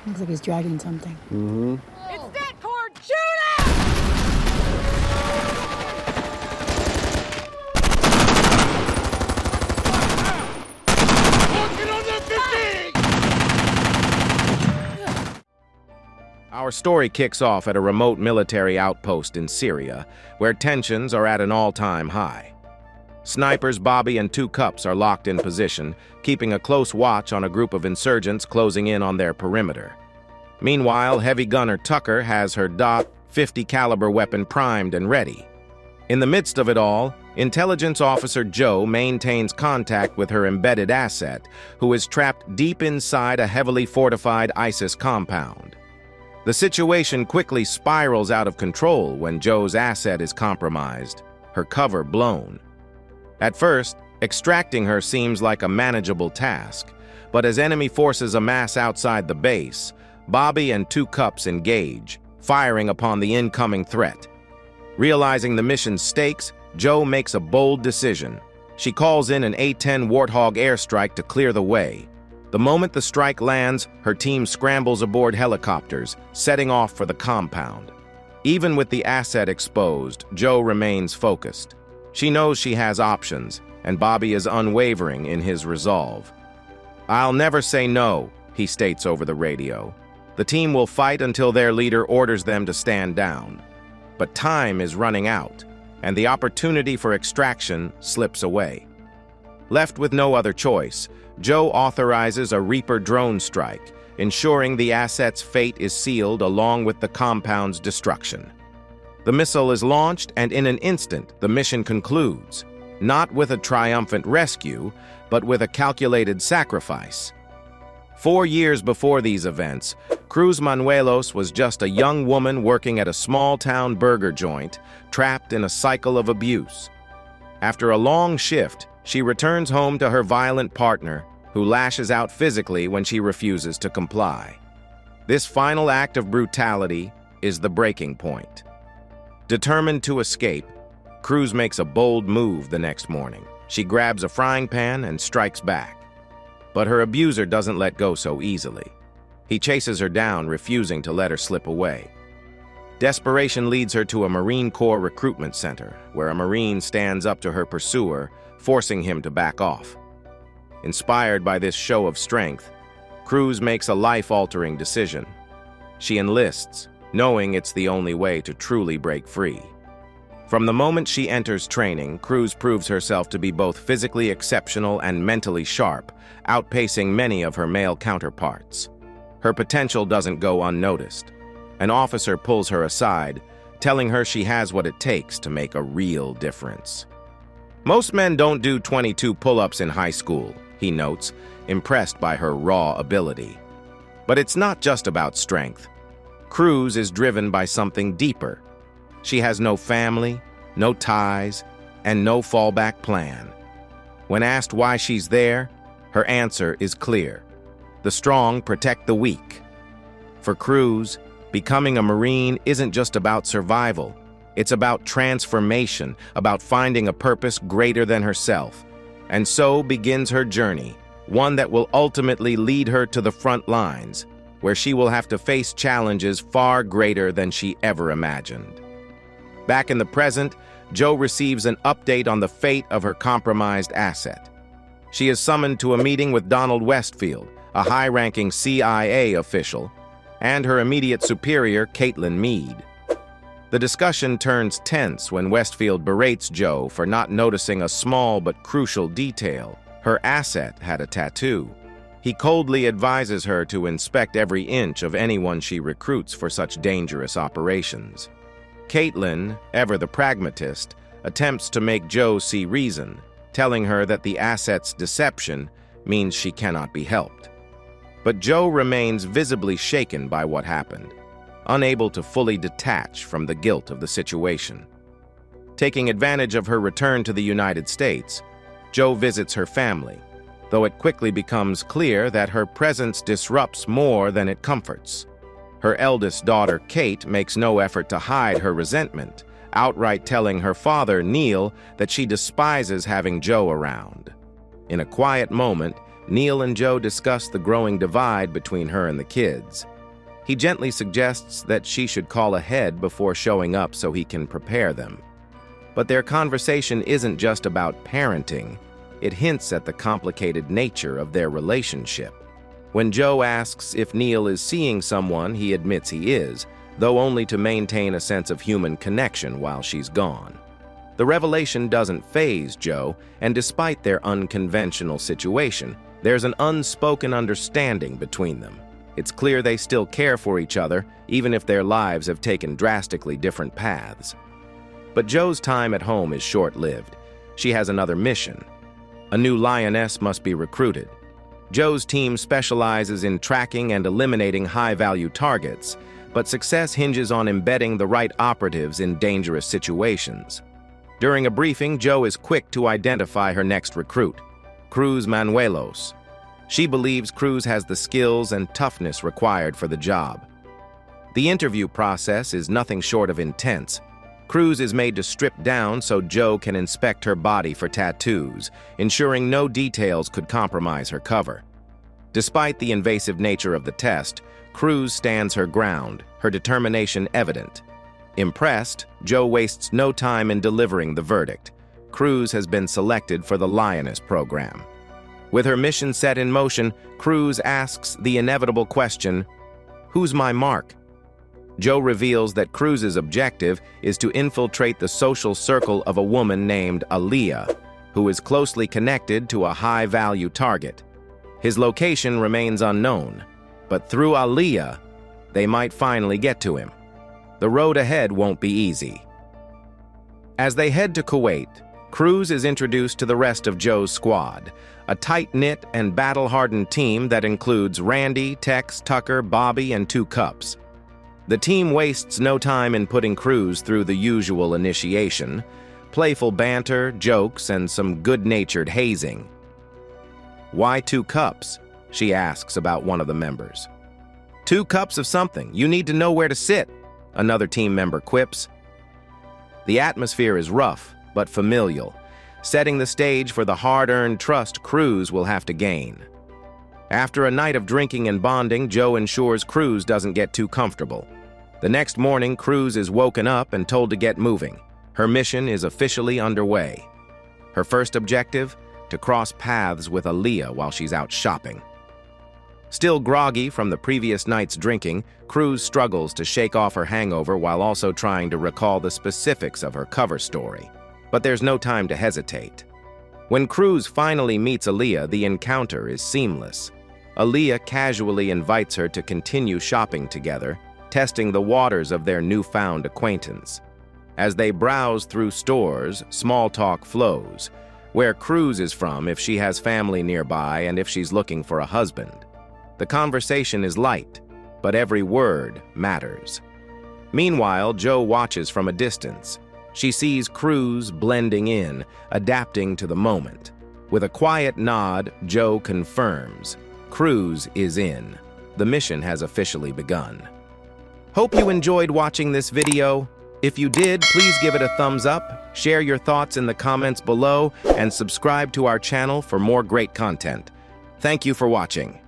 Looks like he's dragging something. Mm-hmm. It's that cord! Shoot it! Our story kicks off at a remote military outpost in Syria, where tensions are at an all-time high. Snipers Bobby and two Cups are locked in position, keeping a close watch on a group of insurgents closing in on their perimeter. Meanwhile, heavy gunner Tucker has her .50 caliber weapon primed and ready. In the midst of it all, intelligence officer Joe maintains contact with her embedded asset, who is trapped deep inside a heavily fortified ISIS compound. The situation quickly spirals out of control when Joe's asset is compromised, her cover blown. At first, extracting her seems like a manageable task, but as enemy forces amass outside the base, Bobby and two Cups engage, firing upon the incoming threat. Realizing the mission's stakes, Joe makes a bold decision. She calls in an A-10 Warthog airstrike to clear the way. The moment the strike lands, her team scrambles aboard helicopters, setting off for the compound. Even with the asset exposed, Joe remains focused. She knows she has options, and Bobby is unwavering in his resolve. "I'll never say no," he states over the radio. The team will fight until their leader orders them to stand down. But time is running out, and the opportunity for extraction slips away. Left with no other choice, Joe authorizes a Reaper drone strike, ensuring the asset's fate is sealed along with the compound's destruction. The missile is launched, and in an instant, the mission concludes, not with a triumphant rescue, but with a calculated sacrifice. 4 years before these events, Cruz was just a young woman working at a small-town burger joint, trapped in a cycle of abuse. After a long shift, she returns home to her violent partner, who lashes out physically when she refuses to comply. This final act of brutality is the breaking point. Determined to escape, Cruz makes a bold move the next morning. She grabs a frying pan and strikes back. But her abuser doesn't let go so easily. He chases her down, refusing to let her slip away. Desperation leads her to a Marine Corps recruitment center, where a Marine stands up to her pursuer, forcing him to back off. Inspired by this show of strength, Cruz makes a life-altering decision. She enlists, knowing it's the only way to truly break free. From the moment she enters training, Cruz proves herself to be both physically exceptional and mentally sharp, outpacing many of her male counterparts. Her potential doesn't go unnoticed. An officer pulls her aside, telling her she has what it takes to make a real difference. "Most men don't do 22 pull-ups in high school," he notes, impressed by her raw ability. But it's not just about strength. Cruz is driven by something deeper. She has no family, no ties, and no fallback plan. When asked why she's there, her answer is clear. The strong protect the weak. For Cruz, becoming a Marine isn't just about survival. It's about transformation, about finding a purpose greater than herself. And so begins her journey, one that will ultimately lead her to the front lines, where she will have to face challenges far greater than she ever imagined. Back in the present, Joe receives an update on the fate of her compromised asset. She is summoned to a meeting with Donald Westfield, a high-ranking CIA official, and her immediate superior, Caitlin Meade. The discussion turns tense when Westfield berates Joe for not noticing a small but crucial detail. Her asset had a tattoo. He coldly advises her to inspect every inch of anyone she recruits for such dangerous operations. Caitlin, ever the pragmatist, attempts to make Joe see reason, telling her that the asset's deception means she cannot be helped. But Joe remains visibly shaken by what happened, unable to fully detach from the guilt of the situation. Taking advantage of her return to the United States, Joe visits her family, though it quickly becomes clear that her presence disrupts more than it comforts. Her eldest daughter, Kate, makes no effort to hide her resentment, outright telling her father, Neil, that she despises having Joe around. In a quiet moment, Neil and Joe discuss the growing divide between her and the kids. He gently suggests that she should call ahead before showing up so he can prepare them. But their conversation isn't just about parenting. It hints at the complicated nature of their relationship. When Joe asks if Neil is seeing someone, he admits he is, though only to maintain a sense of human connection while she's gone. The revelation doesn't faze Joe, and despite their unconventional situation, there's an unspoken understanding between them. It's clear they still care for each other, even if their lives have taken drastically different paths. But Joe's time at home is short-lived. She has another mission. A new lioness must be recruited. Joe's team specializes in tracking and eliminating high-value targets, but success hinges on embedding the right operatives in dangerous situations. During a briefing, Joe is quick to identify her next recruit, Cruz Manuelos. She believes Cruz has the skills and toughness required for the job. The interview process is nothing short of intense. Cruz is made to strip down so Joe can inspect her body for tattoos, ensuring no details could compromise her cover. Despite the invasive nature of the test, Cruz stands her ground, her determination evident. Impressed, Joe wastes no time in delivering the verdict. Cruz has been selected for the Lioness program. With her mission set in motion, Cruz asks the inevitable question, "Who's my mark?" Joe reveals that Cruz's objective is to infiltrate the social circle of a woman named Aaliyah, who is closely connected to a high-value target. His location remains unknown, but through Aaliyah, they might finally get to him. The road ahead won't be easy. As they head to Kuwait, Cruz is introduced to the rest of Joe's squad, a tight-knit and battle-hardened team that includes Randy, Tex, Tucker, Bobby, and 2 Cups. The team wastes no time in putting Cruz through the usual initiation, playful banter, jokes, and some good-natured hazing. "Why 2 cups?" she asks about one of the members. "2 cups of something. You need to know where to sit," another team member quips. The atmosphere is rough, but familial, setting the stage for the hard-earned trust Cruz will have to gain. After a night of drinking and bonding, Joe ensures Cruz doesn't get too comfortable. The next morning, Cruz is woken up and told to get moving. Her mission is officially underway. Her first objective? To cross paths with Aaliyah while she's out shopping. Still groggy from the previous night's drinking, Cruz struggles to shake off her hangover while also trying to recall the specifics of her cover story. But there's no time to hesitate. When Cruz finally meets Aaliyah, the encounter is seamless. Aaliyah casually invites her to continue shopping together, testing the waters of their newfound acquaintance. As they browse through stores, small talk flows. Where Cruz is from, if she has family nearby, and if she's looking for a husband. The conversation is light, but every word matters. Meanwhile, Joe watches from a distance. She sees Cruz blending in, adapting to the moment. With a quiet nod, Joe confirms, Cruz is in. The mission has officially begun. Hope you enjoyed watching this video. If you did, please give it a thumbs up, share your thoughts in the comments below, and subscribe to our channel for more great content. Thank you for watching.